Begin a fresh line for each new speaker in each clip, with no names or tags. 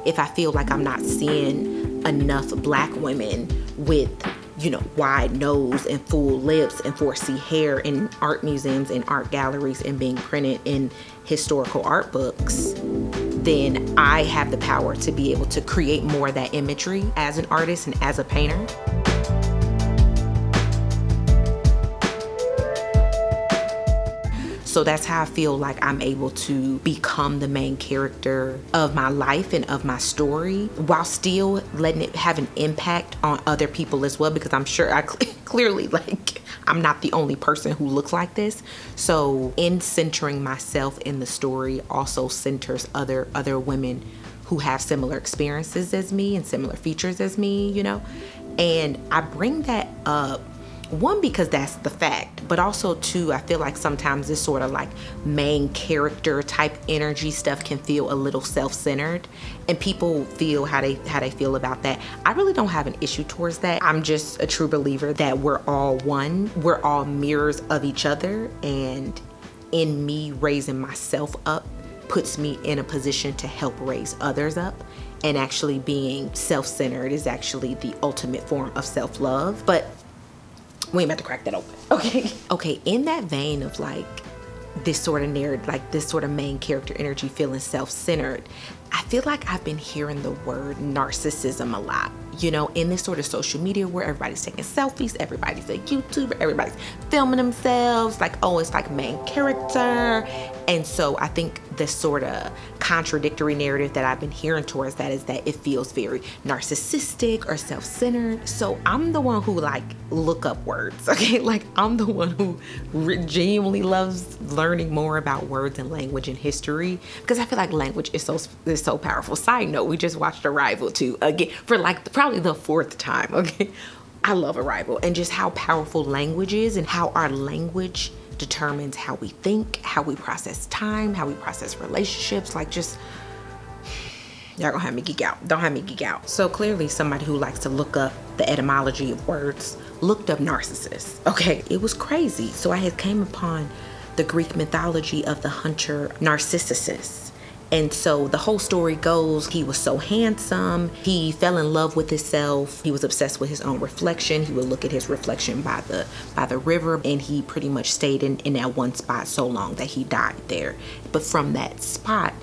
if I feel like I'm not seeing enough Black women with, you know, wide nose and full lips and 4C hair in art museums and art galleries and being printed in historical art books, then I have the power to be able to create more of that imagery as an artist and as a painter. So that's how I feel like I'm able to become the main character of my life and of my story, while still letting it have an impact on other people as well, because I'm sure I clearly, like, I'm not the only person who looks like this. So in centering myself in the story also centers other women who have similar experiences as me and similar features as me, you know? And I bring that up, one, because that's the fact, but also two, I feel like sometimes this sort of like main character type energy stuff can feel a little self-centered, and people feel how they feel about that. I really don't have an issue towards that. I'm just a true believer that we're all one. We're all mirrors of each other, and in me raising myself up puts me in a position to help raise others up. And actually being self-centered is actually the ultimate form of self-love. But we ain't about to crack that open. Okay, in that vein of like this sort of narrative, like this sort of main character energy feeling self-centered, I feel like I've been hearing the word narcissism a lot, you know, in this sort of social media where everybody's taking selfies, everybody's a YouTuber, everybody's filming themselves, like, oh, it's like main character. And so I think this sort of contradictory narrative that I've been hearing towards that is that it feels very narcissistic or self-centered. So I'm the one who like look up words, okay? Like I'm the one who genuinely loves learning more about words and language and history, because I feel like language is so powerful. Side note, we just watched Arrival 2 again for like probably the 4th time, okay? I love Arrival, and just how powerful language is and how our language determines how we think, how we process time, how we process relationships. Like, just, y'all gonna have me geek out. Don't have me geek out. So clearly somebody who likes to look up the etymology of words looked up narcissist. Okay, it was crazy. So I had came upon the Greek mythology of the hunter Narcissus. And so the whole story goes, he was so handsome, he fell in love with himself, he was obsessed with his own reflection. He would look at his reflection by the river, and he pretty much stayed in that one spot so long that he died there. But from that spot,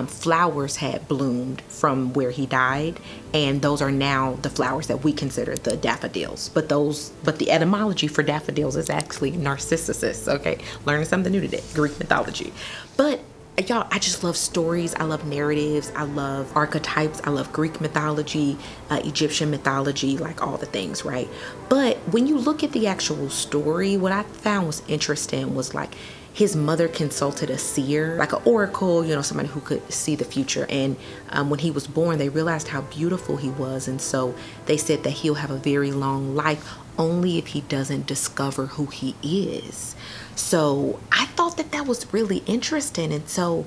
flowers had bloomed from where he died, and those are now the flowers that we consider the daffodils. But the etymology for daffodils is actually Narcissus. Okay, learning something new today, Greek mythology. But y'all, I just love stories. I love narratives. I love archetypes. I love Greek mythology, Egyptian mythology, like all the things, right? But when you look at the actual story, what I found was interesting was like his mother consulted a seer, like an oracle, you know, somebody who could see the future. And when he was born, they realized how beautiful he was. And so they said that he'll have a very long life only if he doesn't discover who he is. So I thought that was really interesting. And so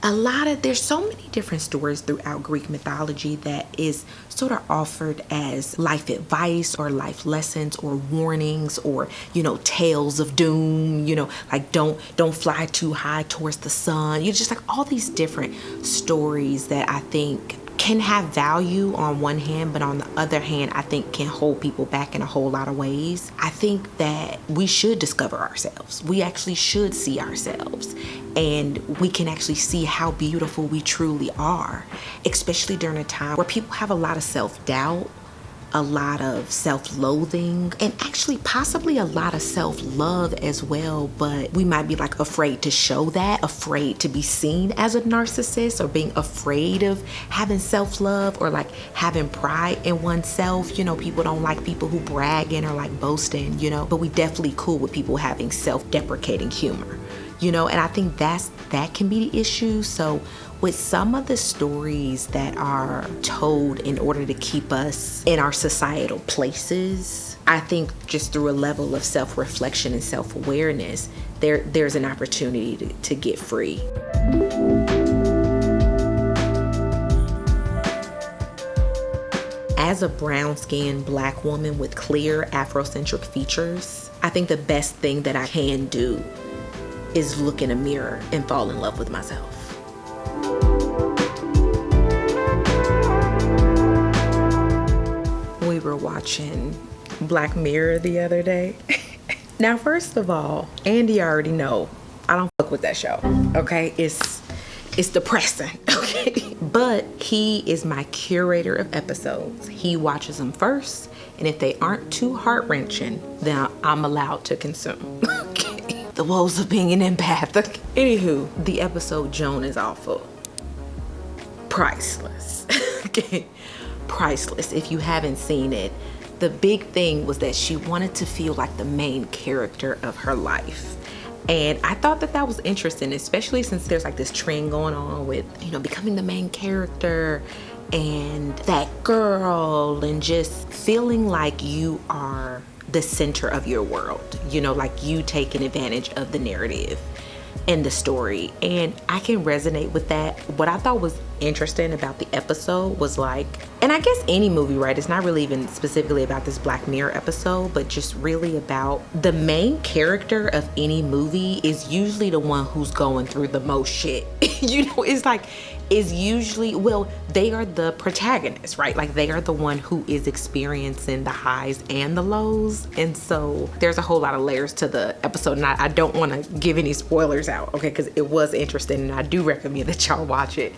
there's so many different stories throughout Greek mythology that is sort of offered as life advice or life lessons or warnings or, you know, tales of doom, you know, like don't fly too high towards the sun. You're just like all these different stories that I think can have value on one hand, but on the other hand, I think can hold people back in a whole lot of ways. I think that we should discover ourselves. We actually should see ourselves, and we can actually see how beautiful we truly are, especially during a time where people have a lot of self-doubt, a lot of self-loathing, and actually possibly a lot of self-love as well. But we might be like afraid to show that, afraid to be seen as a narcissist, or being afraid of having self-love or like having pride in oneself. You know, people don't like people who bragging or like boasting, you know, but we definitely cool with people having self-deprecating humor, you know, and I think that can be the issue. So with some of the stories that are told in order to keep us in our societal places, I think just through a level of self-reflection and self-awareness, there's an opportunity to get free. As a brown-skinned Black woman with clear Afrocentric features, I think the best thing that I can do is look in a mirror and fall in love with myself. were watching Black Mirror the other day. Now, first of all, Andy already know I don't fuck with that show, okay? It's depressing, okay? But he is my curator of episodes. He watches them first, and if they aren't too heart-wrenching, then I'm allowed to consume. Okay? The woes of being an empath. Okay? Anywho, the episode Joan is awful. Priceless. Okay? Priceless. If you haven't seen it, the big thing was that she wanted to feel like the main character of her life. And I thought that was interesting, especially since there's like this trend going on with, becoming the main character and that girl and just feeling like you are the center of your world, like you taking advantage of the narrative and the story. And I can resonate with that. What I thought was interesting about the episode was like, and I guess any movie, right? It's not really even specifically about this Black Mirror episode, but just really about the main character of any movie is usually the one who's going through the most shit. It's like, is usually, well, they are the protagonist, right? Like they are the one who is experiencing the highs and the lows. And so there's a whole lot of layers to the episode, and I don't want to give any spoilers out, okay? Because it was interesting, and I do recommend that y'all watch it.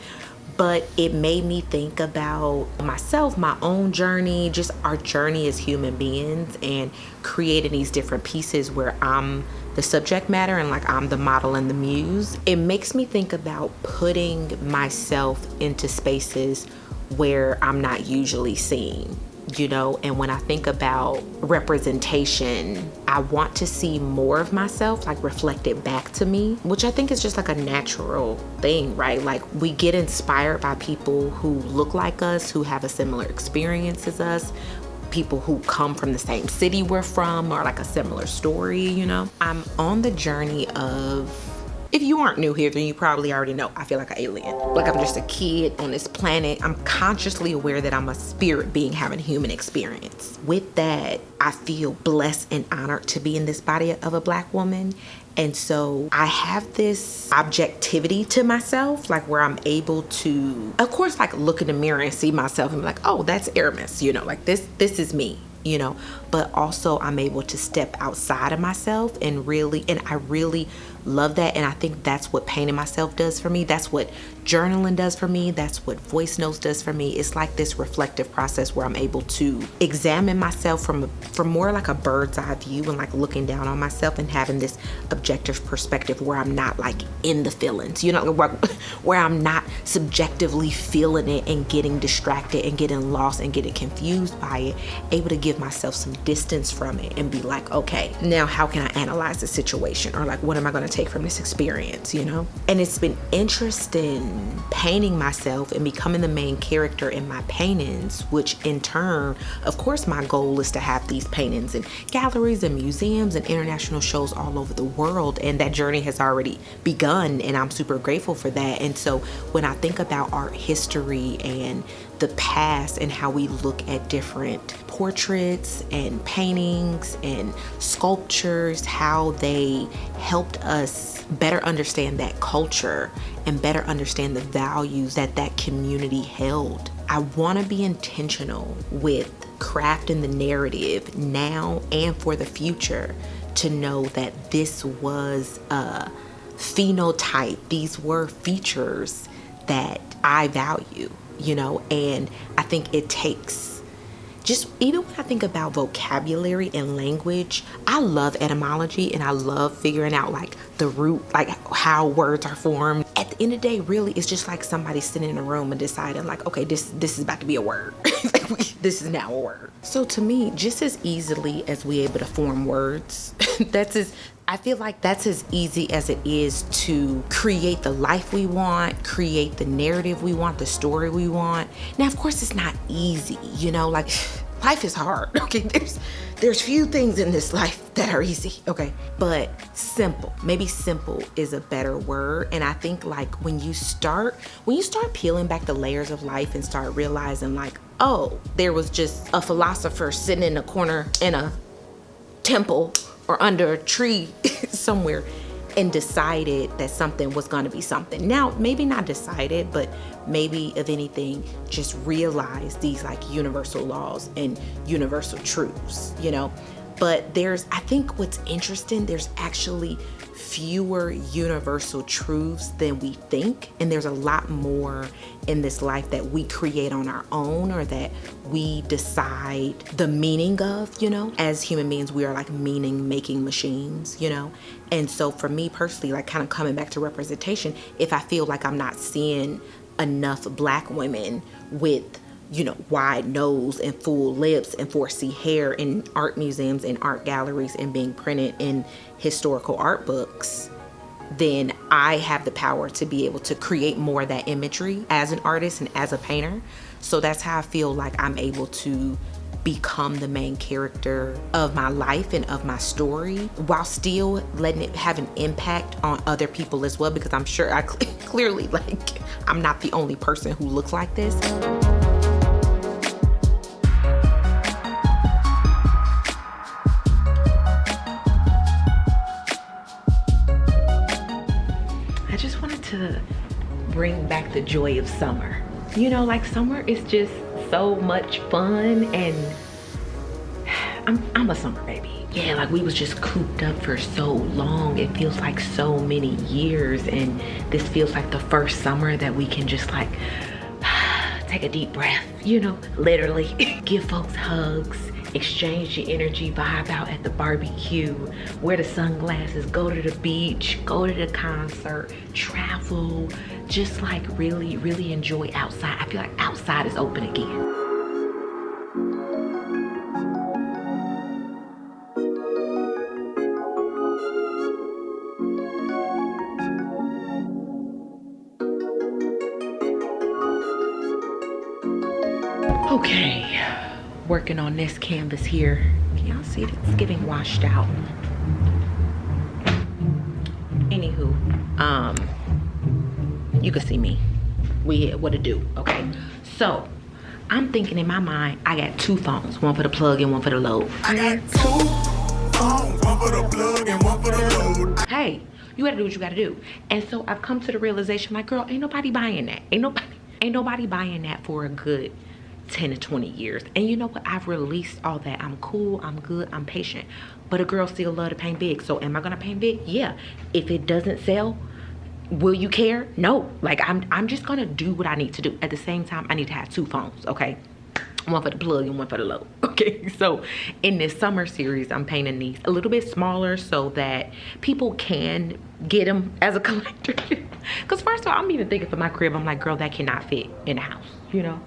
But it made me think about myself, my own journey, just our journey as human beings, and creating these different pieces where I'm the subject matter and like I'm the model and the muse. It makes me think about putting myself into spaces where I'm not usually seen. And when I think about representation, I want to see more of myself like reflected back to me, which I think is just like a natural thing, right? Like we get inspired by people who look like us, who have a similar experience as us, people who come from the same city we're from, or like a similar story, I'm on the journey of, if you aren't new here, then you probably already know I feel like an alien. Like I'm just a kid on this planet. I'm consciously aware that I'm a spirit being having human experience. With that, I feel blessed and honored to be in this body of a Black woman. And so I have this objectivity to myself, like where I'm able to, of course, like look in the mirror and see myself and be like, oh, that's Aramis, like this is me. But also I'm able to step outside of myself and I really love that. And I think that's what painting myself does for me. That's what journaling does for me. That's what voice notes does for me. It's like this reflective process where I'm able to examine myself from more like a bird's eye view and like looking down on myself and having this objective perspective where I'm not like in the feelings, where I'm not subjectively feeling it and getting distracted and getting lost and getting confused by it, able to give myself some distance from it and be like, okay, now how can I analyze the situation? Or like, what am I going to take from this experience, And it's been interesting painting myself and becoming the main character in my paintings, which in turn, of course, my goal is to have these paintings in galleries and museums and international shows all over the world. And that journey has already begun, and I'm super grateful for that. And so when I think about art history and the past and how we look at different portraits and paintings and sculptures, how they helped us better understand that culture and better understand the values that community held. I want to be intentional with crafting the narrative now and for the future to know that this was a phenotype. These were features that I value. And I think it takes, just even when I think about vocabulary and language, I love etymology and I love figuring out like the root, like how words are formed. At the end of the day, really, it's just like somebody sitting in a room and deciding like, okay, this is about to be a word. This is now a word. So to me, just as easily as we're able to form words, I feel like that's as easy as it is to create the life we want, create the narrative we want, the story we want. Now, of course, it's not easy, like life is hard, okay? There's few things in this life that are easy, okay? But simple, maybe simple is a better word. And I think like when you start peeling back the layers of life and start realizing like, oh, there was just a philosopher sitting in a corner in a temple or under a tree somewhere, and decided that something was going to be something. Now, maybe not decided, but maybe, if anything, just realized these like universal laws and universal truths, you know. But I think what's interesting, there's actually fewer universal truths than we think. And there's a lot more in this life that we create on our own, or that we decide the meaning of, you know. As human beings, we are like meaning making machines, you know. And so for me personally, like kind of coming back to representation, if I feel like I'm not seeing enough Black women with, you know, wide nose and full lips and 4C hair in art museums and art galleries and being printed in historical art books, then I have the power to be able to create more of that imagery as an artist and as a painter. So that's how I feel like I'm able to become the main character of my life and of my story, while still letting it have an impact on other people as well, because I'm sure I clearly, like, I'm not the only person who looks like this. I just wanted to bring back the joy of summer. You know, like, summer is just so much fun, and I'm a summer baby. Yeah, like, we was just cooped up for so long. It feels like so many years, and this feels like the first summer that we can just like take a deep breath, you know, literally. Give folks hugs, exchange your energy, vibe out at the barbecue, wear the sunglasses, go to the beach, go to the concert, travel, just like really, really enjoy outside. I feel like outside is open again. Okay, working on this canvas here. Can y'all see it? It's getting washed out. Anywho, you can see me. We hit what to do, okay? So, I'm thinking in my mind, I got two phones. One for the plug and one for the load.
I got two phones, one for the plug and one for the load.
Hey, you gotta do what you gotta do. And so I've come to the realization, like, girl, ain't nobody buying that. Ain't nobody buying that for a good 10 to 20 years. And you know what? I've released all that. I'm cool, I'm good, I'm patient. But a girl still love to paint big. So am I gonna paint big? Yeah. If it doesn't sell, will you care? No. Like, I'm just gonna do what I need to do. At the same time, I need to have two phones, okay? One for the plug and one for the load. Okay, so in this summer series, I'm painting these a little bit smaller so that people can get them as a collector. Because first of all, I'm even thinking for my crib, I'm like, girl, that cannot fit in the house, you know?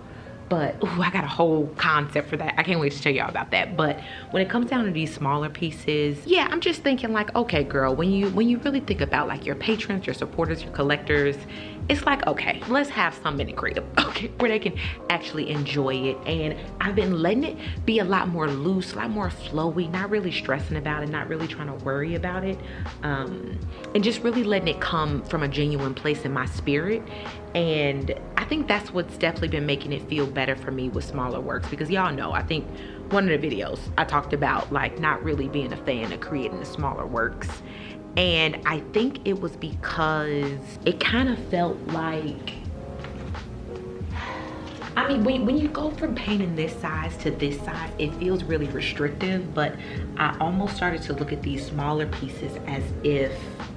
But ooh, I got a whole concept for that. I can't wait to tell y'all about that. But when it comes down to these smaller pieces, yeah, I'm just thinking like, okay, girl, when you really think about like your patrons, your supporters, your collectors, it's like, okay, let's have something creative, okay, where they can actually enjoy it. And I've been letting it be a lot more loose, a lot more flowy, not really stressing about it, not really trying to worry about it, and just really letting it come from a genuine place in my spirit. And I think that's what's definitely been making it feel better for me with smaller works, because y'all know, I think one of the videos I talked about like not really being a fan of creating the smaller works. And I think it was because it kind of felt like, I mean, when you go from painting this size to this size, it feels really restrictive, but I almost started to look at these smaller pieces as if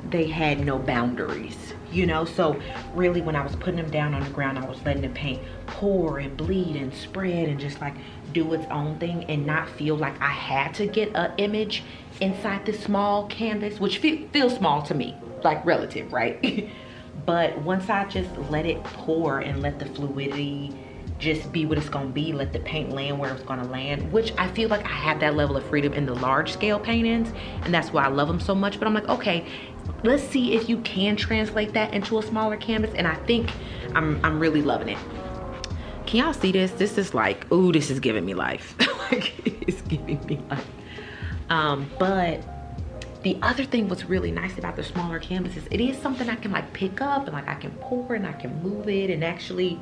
they had no boundaries, you know? So really when I was putting them down on the ground, I was letting the paint pour and bleed and spread and just like do its own thing and not feel like I had to get an image inside this small canvas, which feels small to me, like relative, right? But once I just let it pour and let the fluidity just be what it's gonna be, let the paint land where it's gonna land, which I feel like I have that level of freedom in the large scale paintings, and that's why I love them so much. But I'm like, okay, let's see if you can translate that into a smaller canvas, and I think I'm really loving it. Can y'all see this? This is like, ooh, this is giving me life. Like, it's giving me life. But the other thing what's really nice about the smaller canvases, it is something I can like pick up and like I can pour and I can move it, and actually,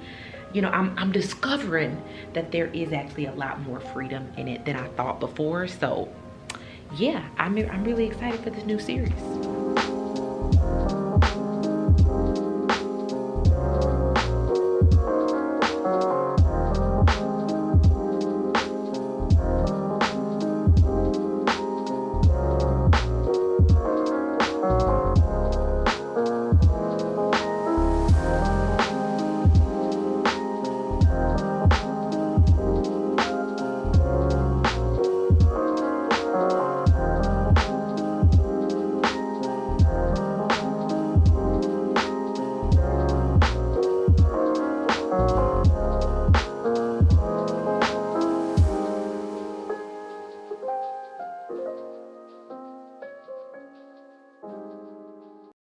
you know, I'm discovering that there is actually a lot more freedom in it than I thought before. So yeah, I'm really excited for this new series.